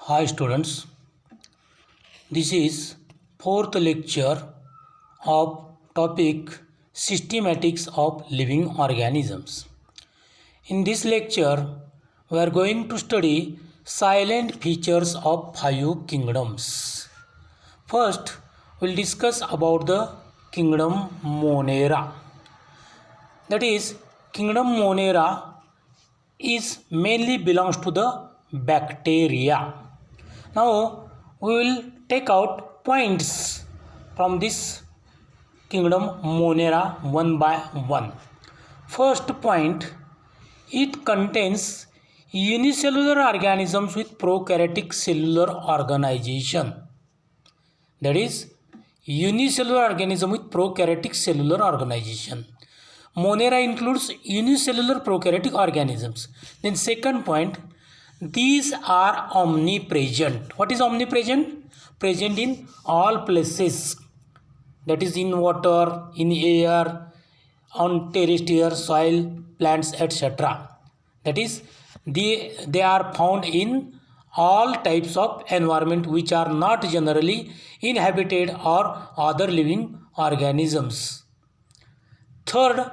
Hi students, this is fourth lecture of topic systematics of living organisms. In this lecture, we are going to study silent features of five kingdoms. First, we will discuss about the kingdom Monera. That is, kingdom Monera is mainly belongs to the bacteria. Now we will take out points from this kingdom Monera one by one. First point, it contains unicellular organisms with prokaryotic cellular organization. That is, unicellular organism with prokaryotic cellular organization. Monera includes unicellular prokaryotic organisms. Then second point, these are omnipresent. What is omnipresent? Present in all places. That is in water, in air, on terrestrial soil, plants, etc. That is, they are found in all types of environment which are not generally inhabited or other living organisms. Third,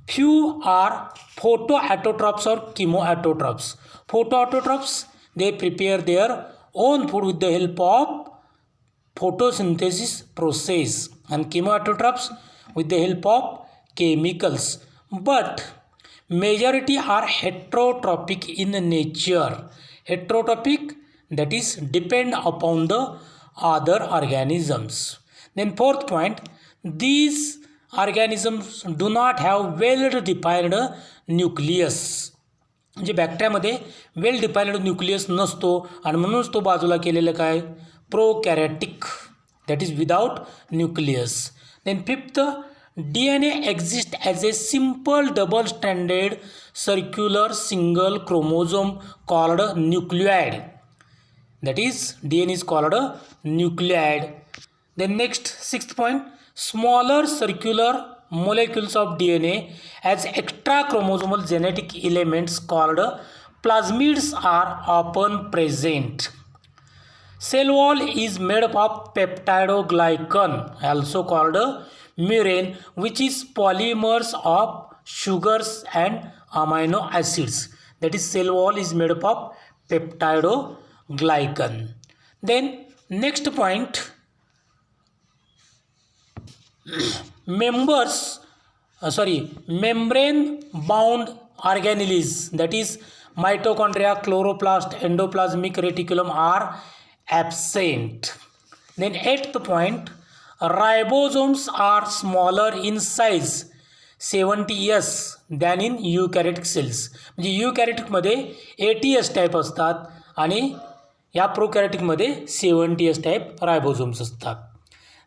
few are photoautotrophs or chemoautotrophs. Photoautotrophs, they prepare their own food with the help of photosynthesis process, and chemoautotrophs with the help of chemicals. But majority are heterotrophic in nature. Heterotrophic, that is depend upon the other organisms. Then fourth point, these organisms do not have well defined nucleus. म्हणजे बॅक्टेरियामध्ये वेल defined nucleus नसतो आणि म्हणूनच तो बाजूला केलेलं काय prokaryotic, that is without nucleus. Then fifth, DNA exists as a simple double stranded circular single chromosome called nucleoid. That is, DNA is called a nucleoid. Then next, sixth point, smaller circular molecules of DNA as extra chromosomal genetic elements called plasmids are often present. Cell wall is made up of peptidoglycan, also called murine, which is polymers of sugars and amino acids. That is, cell wall is made up of peptidoglycan. Then next point, membrane bound organelles, that is mitochondria, chloroplast, endoplasmic reticulum are absent. Then eighth point, ribosomes are smaller in size 70s than in eukaryotic cells. म्हणजे eukaryotic मध्ये 80s type असतात आणि या प्रोकॅरियोटिकमध्ये 70s type ribosomes असतात.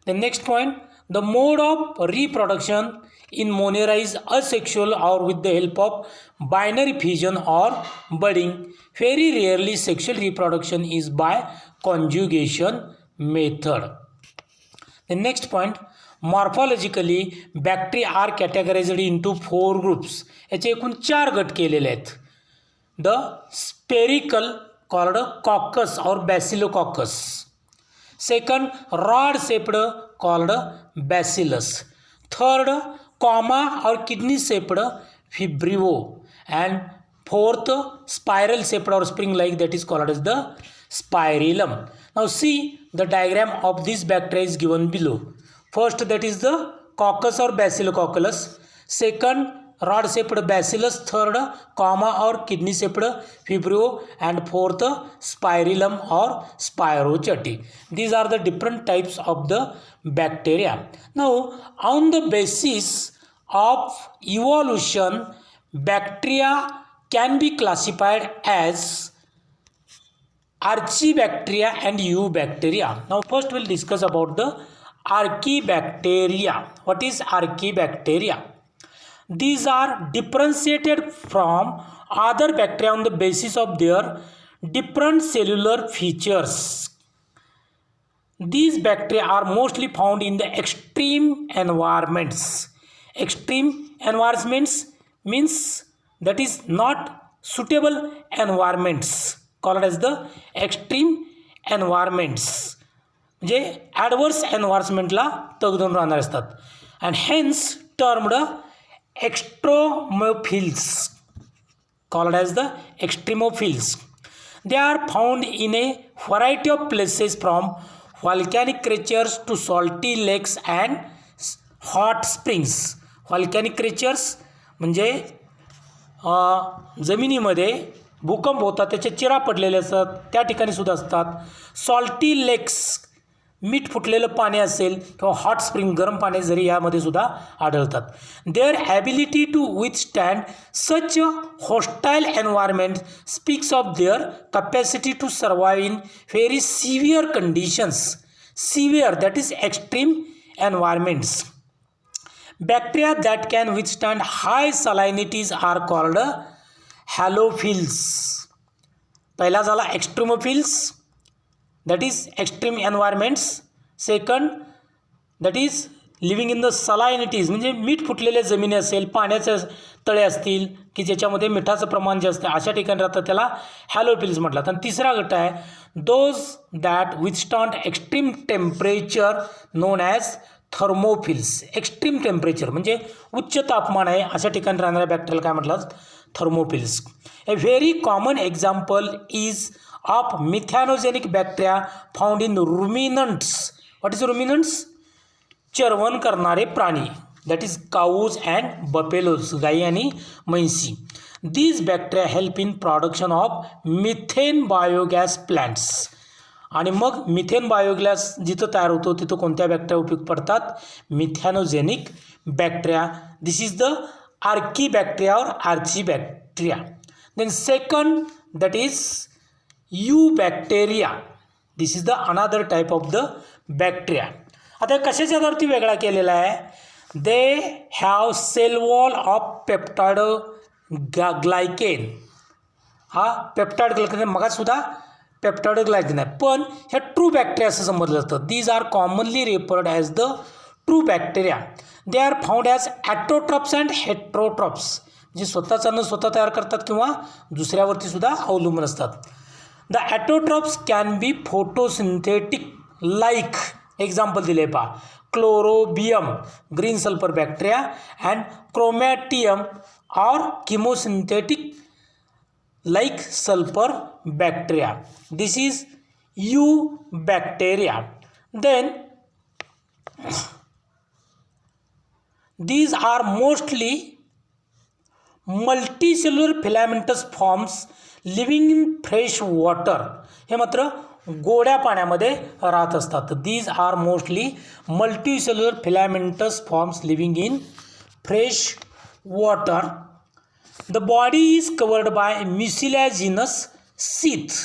The next point, the mode of reproduction in Monera is asexual or with the help of binary fission or budding. Very rarely sexual reproduction is by conjugation method. The next point, morphologically bacteria are categorized into 4 groups. याचे एकूण 4 गट केलेले आहेत. The spherical called coccus or basilococcus. Second, rod shaped called bacillus. Third, comma or kidney shaped vibrio. And fourth, spiral shaped or spring like, that is called as the spirillum. Now see the diagram of this bacteria is given below. First, that is the coccus or basilococcus. Second, rod shaped bacillus. Third, comma or kidney shaped vibrio. And fourth, spirillum or spirochete. These are the different types of the bacteria. Now, on the basis of evolution, bacteria can be classified as Archaebacteria and Eubacteria. Now first we'll discuss about the Archaebacteria. What is Archaebacteria? These are differentiated from other bacteria on the basis of their different cellular features. These bacteria are mostly found in the extreme environments. Extreme environments means that is not suitable environments, called as the extreme एन्व्हायरमेंट्स म्हणजे adverse एन्व्हायरमेंटला तग धरून राहणारे असतात. And hence termed extremophiles, called as the extremophils. They are found in a variety of places from volcanic craters to salty lakes and hot springs. Volcanic craters म्हणजे जमिनीमध्ये भूकंप होतात त्याचे चिरा पडलेले असतात त्या ठिकाणी सुद्धा असतात. सॉल्टी लेक्स मीठ फुटलेलं पाणी असेल किंवा हॉट स्प्रिंग गरम पाणी जरी यामध्ये सुद्धा आढळतात. Their ability to withstand such hostile environment speaks of their capacity to survive in very severe conditions. Severe that is extreme environments. Bacteria that can withstand high salinities are called halophiles. पहिला झाला एक्स्ट्रीमोफिल्स, that is extreme environments. Second, that is living in the salinities म्हणजे मीठ फुटलेल्या जमिनी असेल, पाण्याचे तळे असतील की ज्याच्यामध्ये मिठाचं प्रमाण जास्त आहे अशा ठिकाणी राहतात त्याला हॅलोफिल्स म्हटलं. आणि तिसरा गट आहे those that withstand extreme temperature known as thermophiles. Extreme temperature म्हणजे उच्च तापमान आहे अशा ठिकाणी राहणाऱ्या बॅक्टेरियाला काय म्हटलं thermophilus. A very common example is of methanogenic bacteria found in ruminants. What is ruminants? चरवण करणारे प्राणी, that is cows and buffaloes, गाई आणि म्हैसी. These bacteria help in production of methane biogas plants. आणि मग मिथेन बायोगॅस जिथं तयार होतो तिथं कोणत्या बॅक्टेरिया उपयोग पडतात? Methanogenic bacteria. This is the archaebacteria or archaebacteria. Then second that is Eubacteria. This is the another type of the bacteria. आता कशाच्या आधारावरती वेगळा केलेला आहे? They have cell wall of peptidoglycan. हा peptide ग्लायकेन मगासुद्धा peptide ग्लायकेन आहे, पण ह्या ट्रू बॅक्टेरिया असं समजलं जातं. These are commonly referred as the true bacteria. They are found as autotrophs and heterotrophs म्हणजे स्वतःचं अन्न स्वतः तयार करतात किंवा दुसऱ्यावरती सुद्धा अवलंबून असतात. The autotrophs can be photosynthetic like example दिले पहा Chlorobium green sulphur bacteria and क्रोमॅटियम और chemosynthetic like sulfur bacteria. This is Eubacteria. Then these are mostly multicellular filamentous forms living in fresh water. हे मात्र गोड्या पाण्यामध्ये राहत असतात. These are mostly multicellular filamentous forms living in fresh water. The body is covered by mucilaginous sheath.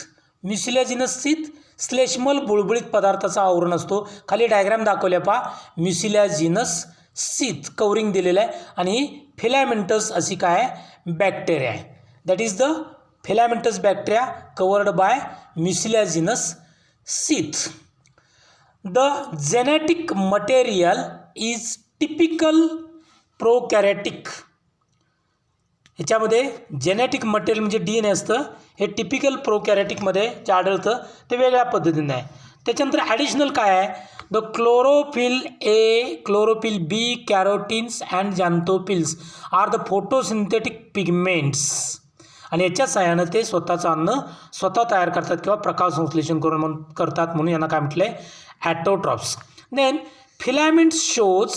Mucilaginous sheath श्लेष्मल बुळबुळीत पदार्थाचा आवरण असतो. खाली डायग्राम दाखवल्या पहा म्युसिलॅजिनस सीथ कवरिंग दिलेलं आहे आणि फिलामेंटस अशी काय बॅक्टेरिया आहे. That is the filamentous bacteria covered by mucilaginous sheath. The genetic material is typical prokaryotic. ह्याच्यामध्ये जेनेटिक मटेरियल म्हणजे DNA असतं. हे टिपिकल प्रोकॅरेटिकमध्ये जे आढळतं ते वेगळ्या पद्धतीने आहे. त्याच्यानंतर ॲडिशनल काय आहे? The chlorophyll a, chlorophyll b, carotenes and xanthophylls are the photosynthetic pigments. आणि याच्या सहाय्यानं ते स्वतःचं अन्न स्वतः तयार करतात किंवा प्रकाश संश्लेषण करून करतात म्हणून यांना काय म्हटलं आहे autotrophs. Then filament shows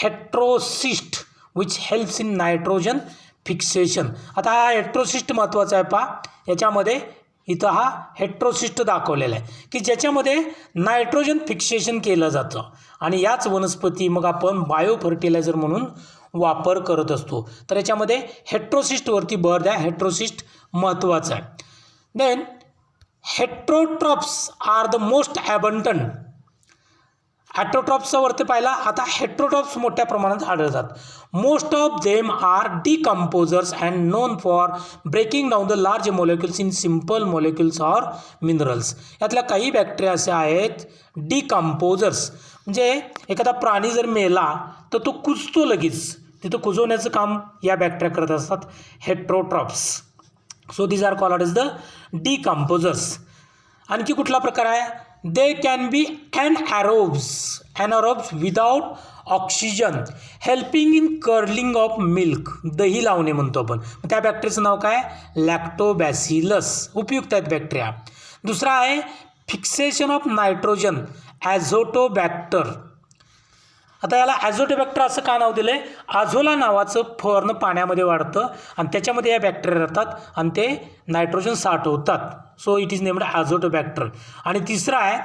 heterocyst which helps in nitrogen fixation. आता हा हेट्रोसिस्ट महत्त्वाचा आहे पहा. याच्यामध्ये इथं हा हेट्रोसिस्ट दाखवलेला आहे की ज्याच्यामध्ये नायट्रोजन फिक्सेशन केलं जातं आणि याच वनस्पती मग आपण बायो फर्टिलायझर म्हणून वापर करत असतो. तर याच्यामध्ये हेट्रोसिस्टवरती भर द्या. हेट्रोसिस्ट महत्त्वाचं आहे. Then heterotrophs are the most abundant. ॲटोट्रॉप्सचा वरती पाहिला. आता हेट्रोट्रॉप्स मोठ्या प्रमाणात आढळतात. Most of them are decomposers and known for breaking down the large molecules in simple molecules or minerals. यातल्या काही बॅक्टेरिया असे आहेत डिकम्पोजर्स म्हणजे एखादा प्राणी जर मेला तर तो कुजतो लगेच. तिथं कुजवण्याचं काम या बॅक्टेरिया करत असतात heterotrophs. So these are called as the decomposers. आणखी कुठला प्रकार आहे, they can be anaerobes without oxygen helping in curdling of milk, दही लावणे म्हणतो आपण, त्या बॅक्टेरियाचं नाव काय, लॅक्टोबॅसिलस, उपयुक्त आहेत बॅक्टेरिया. दुसरा आहे फिक्सेशन ऑफ नायट्रोजन, ॲझोटोबॅक्टर. आता याला ॲझोटोबॅक्टर असं का नाव दिलं आहे, आझोला नावाचं फॉर्न पाण्यामध्ये वाढतं आणि त्याच्यामध्ये या बॅक्टेरिया राहतात आणि ते नायट्रोजन साठवतात, so it is named azotobacter. आणि तिसरा आहे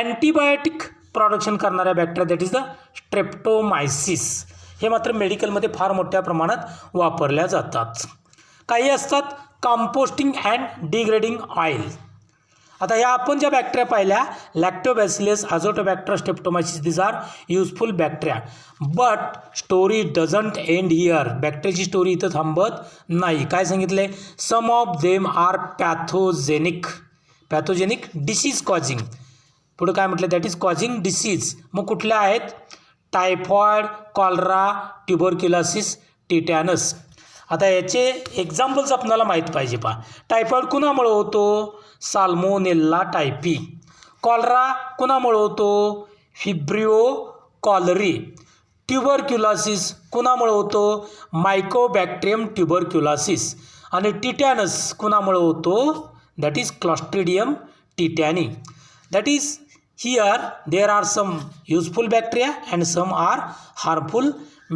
अँटीबायोटिक प्रोडक्शन करणाऱ्या बॅक्टेरिया, दॅट इज द स्ट्रेप्टोमायसिस. हे मात्र मेडिकलमध्ये फार मोठ्या प्रमाणात वापरल्या जातात. काही असतात कंपोस्टिंग अँड डिग्रेडिंग ऑइल. आता या आपण ज्या बॅक्टेरिया पाहिल्या, lactobacillus, azotobacter, streptomyces, this are useful bacteria. But story doesn't end here. बॅक्टेरियाची स्टोरी इथं थांबत नाही. काय सांगितले, some of them are pathogenic disease causing. पुढे काय म्हटलं, दॅट इज कॉजिंग डिसीज. मग कुठल्या आहेत, टायफॉइड, कॉलरा, ट्युबरक्युलोसिस, टिटॅनस. आता याचे एक्झाम्पल्स आपल्याला माहीत पाहिजे. पहा, टायफॉइड कुणामुळे होतो, साल्मोनेल्ला टायफी. कॉलरा कुणामुळे होतो, फिब्रिओ कॉलरी. ट्युबरक्युलोसिस कुणामुळे होतो, मायकोबॅक्टेरियम ट्युबरक्युलोसिस. आणि टिटॅनस कुणामुळे होतो, that is clostridium tetani. That is here there are some useful bacteria and some are harmful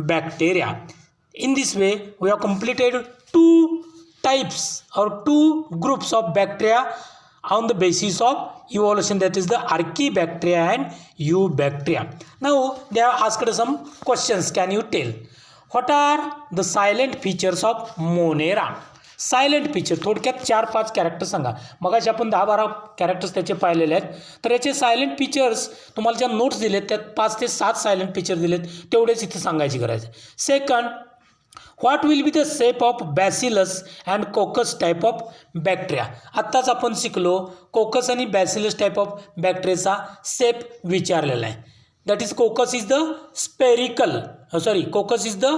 bacteria. In this way we have completed two types or two groups of bacteria on the basis of evolution, that is the Archaebacteria and Eubacteria. Now they have asked some questions. Can you tell what are the silent features of Monera? Silent feature, थोडक्यात 4-5 character सांगा. मगाशी आपण 10-12 characters त्याचे पाहिलेले आहेत. तर याचे silent features तुम्हाला ज्या नोट्स दिलेत त्यात 5 ते 7 सायलेंट फीचर दिलेत, तेवढेच इथे सांगायची गरज आहे. Second, what will be the shape of bacillus and coccus type of bacteria. आत्ताच आपण शिकलो कोकस आणि बॅसिलस टाईप ऑफ बॅक्टेरियाचा शेप विचारलेला आहे. That is coccus is the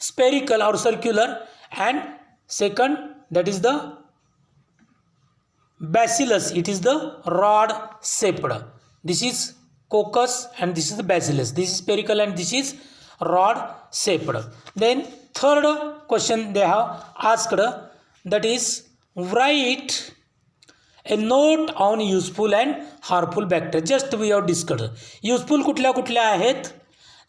spherical or circular, and second that is the bacillus, it is the rod shaped. This is coccus and this is the bacillus, this is spherical and this is rod shaped. Then third question they have asked, that is write a note on useful and harmful bacteria. Just we have discussed useful कुठल्या कुठल्या आहेत,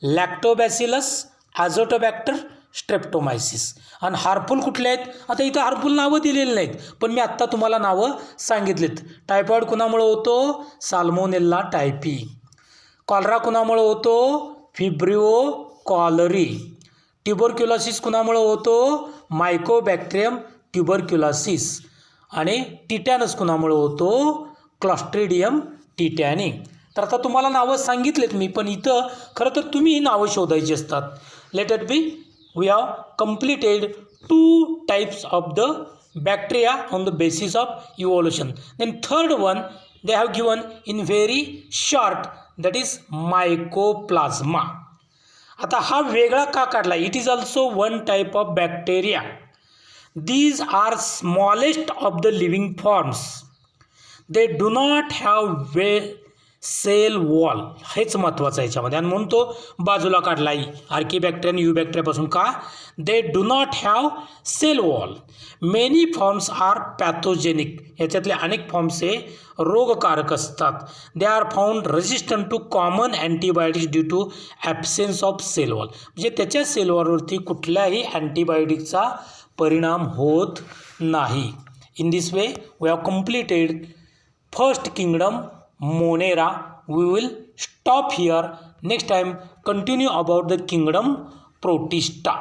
Lactobacillus, azotobacter, स्ट्रेप्टोमायसिस. आणि harmful कुठले आहेत, आता इथं harmful नावं दिलेली नाहीत, पण मी आत्ता तुम्हाला नावं सांगितलीत. टायफॉइड कुणामुळे होतो, साल्मोनेल्ला टायफी. कॉलरा कुणामुळे होतो, फिब्रिओ कॉलरी. ट्युबरक्युलोसिस कुणामुळे होतो, मायकोबॅक्टेरियम ट्युबरक्युलोसिस. आणि टिटॅनस कुणामुळे होतो, क्लॉस्ट्रिडियम टिटॅनी. तर आता तुम्हाला नावं सांगितलेत मी, पण इथं खरं तर तुम्ही नावं शोधायची असतात. Let it be, we have completed 2 types of the bacteria on the basis of evolution. Then third one they have given in very short, that is mycoplasma. आता हा वेगळा का काढला, it is also one type of bacteria. These are smallest of the living forms. They do not have cell wall, हेच महत्त्वाचं आहे याच्यामध्ये. आणि म्हणून तो बाजूला काढला आहे आर्कीबॅक्टेरिया आणि यूबॅक्टेरियापासून. का, they do not have cell wall. Many forms are pathogenic, याच्यातले अनेक फॉर्म्स हे रोगकारक असतात. They are found resistant to common antibiotics due to absence of cell wall. म्हणजे त्याच्या सेल वॉलवरती कुठल्याही अँटीबायोटिकचा परिणाम होत नाही. In this way we have completed first kingdom Monera. We will stop here. Next time continue about the kingdom Protista.